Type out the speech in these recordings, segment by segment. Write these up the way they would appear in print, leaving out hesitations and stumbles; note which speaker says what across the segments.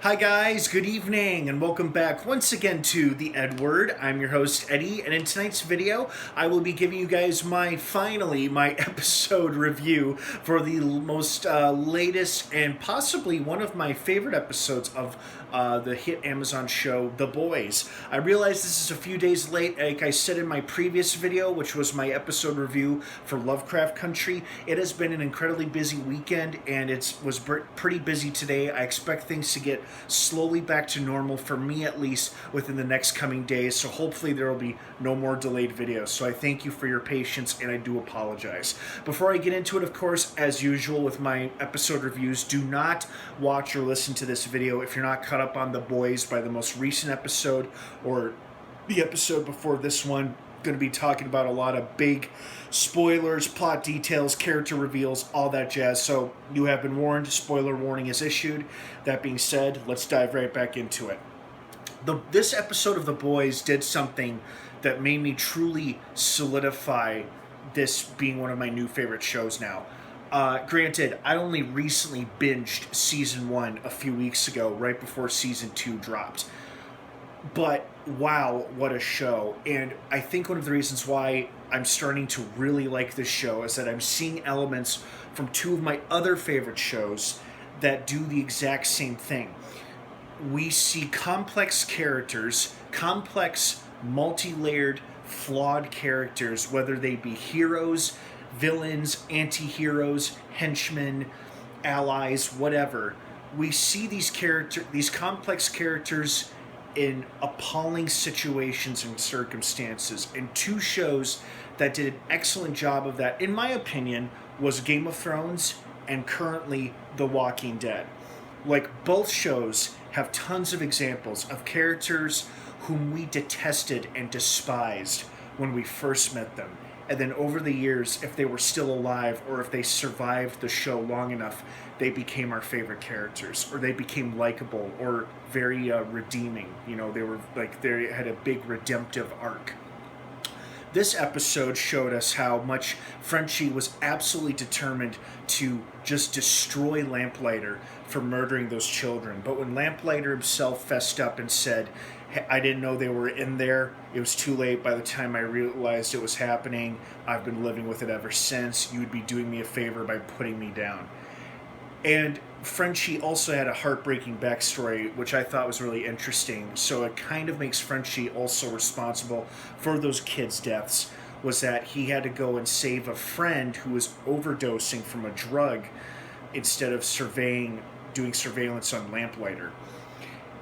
Speaker 1: Hi guys, good evening, and welcome back once again to the EdWord. I'm your host Eddie, and in tonight's video, I will be giving you guys my episode review for the most latest and possibly one of my favorite episodes of the hit Amazon show, The Boys. I realize this is a few days late, like I said in my previous video, which was my episode review for Lovecraft Country. It has been an incredibly busy weekend, and it was pretty busy today. I expect things to get slowly back to normal, for me at least, within the next coming days, so hopefully there will be no more delayed videos. So I thank you for your patience, and I do apologize. Before I get into it, of course, as usual with my episode reviews, do not watch or listen to this video if you're not caught up on The Boys by the most recent episode or the episode before this one. Going to be talking about a lot of big spoilers, plot details, character reveals, all that jazz. So you have been warned. Spoiler warning is issued. That being said, let's dive right back into it. This episode of The Boys did something that made me truly solidify this being one of my new favorite shows now. Granted, I only recently binged season 1 a few weeks ago, right before season 2 dropped. But wow, what a show. And I think one of the reasons why I'm starting to really like this show is that I'm seeing elements from two of my other favorite shows that do the exact same thing. We see complex characters, complex, multi-layered, flawed characters, whether they be heroes, villains, anti-heroes, henchmen, allies, whatever. We see these complex characters in appalling situations and circumstances, and two shows that did an excellent job of that, in my opinion, was Game of Thrones and currently The Walking Dead. Like, both shows have tons of examples of characters whom we detested and despised when we first met them, and then over the years, if they were still alive or if they survived the show long enough, they became our favorite characters, or they became likable or very redeeming. You know, they had a big redemptive arc. This episode showed us how much Frenchie was absolutely determined to just destroy Lamplighter for murdering those children. But when Lamplighter himself fessed up and said, I didn't know they were in there. It was too late by the time I realized it was happening. I've been living with it ever since. You would be doing me a favor by putting me down. And Frenchie also had a heartbreaking backstory, which I thought was really interesting. So it kind of makes Frenchie also responsible for those kids' deaths, was that he had to go and save a friend who was overdosing from a drug instead of doing surveillance on Lamplighter.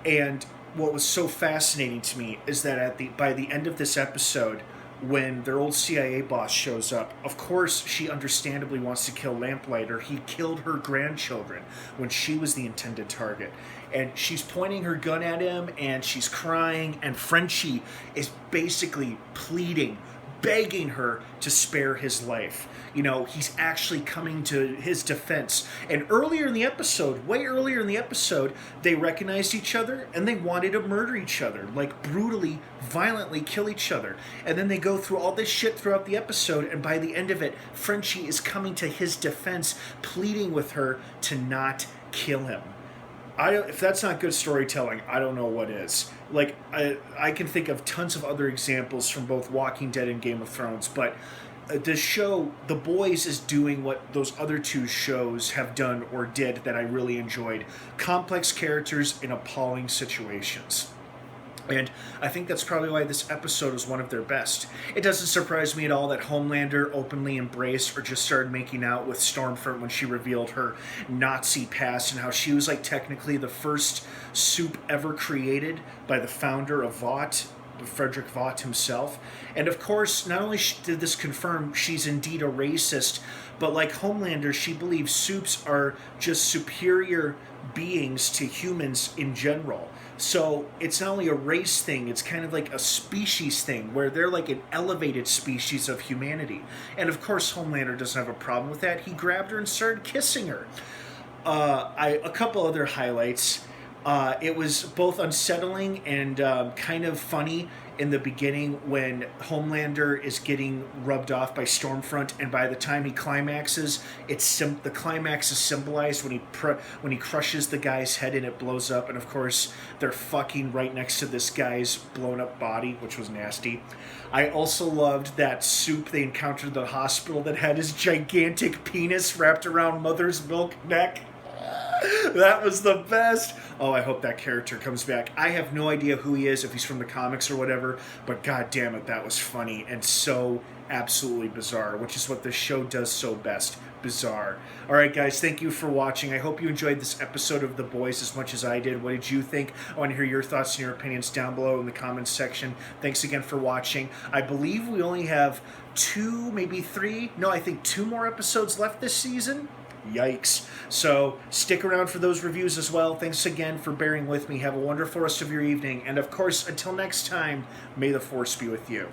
Speaker 1: And what was so fascinating to me is that by the end of this episode, when their old CIA boss shows up, of course she understandably wants to kill Lamplighter. He killed her grandchildren when she was the intended target. And she's pointing her gun at him, and she's crying, and Frenchie is basically pleading, begging her to spare his life. You know, he's actually coming to his defense. And earlier in the episode, way earlier in the episode, they recognized each other and they wanted to murder each other, like brutally, violently kill each other. And then they go through all this shit throughout the episode, and by the end of it, Frenchie is coming to his defense, pleading with her to not kill him. If that's not good storytelling, I don't know what is. Like, I can think of tons of other examples from both Walking Dead and Game of Thrones, but the show, The Boys, is doing what those other two shows have done or did that I really enjoyed. Complex characters in appalling situations. And I think that's probably why this episode is one of their best. It doesn't surprise me at all that Homelander openly embraced or just started making out with Stormfront when she revealed her Nazi past, and how she was like technically the first soup ever created by the founder of Vought, Frederick Vought himself. And of course, not only did this confirm she's indeed a racist, but like Homelander, she believes soups are just superior beings to humans in general. So it's not only a race thing, it's kind of like a species thing, where they're like an elevated species of humanity. And of course, Homelander doesn't have a problem with that. He grabbed her and started kissing her. A couple other highlights. It was both unsettling and kind of funny in the beginning when Homelander is getting rubbed off by Stormfront, and by the time he climaxes, the climax is symbolized when he crushes the guy's head and it blows up, and of course they're fucking right next to this guy's blown up body, which was nasty. I also loved that soup they encountered in the hospital that had his gigantic penis wrapped around Mother's Milk neck. That was the best. Oh, I hope that character comes back. I have no idea who he is, if he's from the comics or whatever, but god damn it, that was funny and so absolutely bizarre, which is what this show does so best. Bizarre. Alright guys, thank you for watching. I hope you enjoyed this episode of The Boys as much as I did. What did you think? I want to hear your thoughts and your opinions down below in the comments section. Thanks again for watching. I believe we only have 2, maybe 3, no, I think 2 more episodes left this season. Yikes. So stick around for those reviews as well. Thanks again for bearing with me. Have a wonderful rest of your evening. And of course, until next time, may the Force be with you.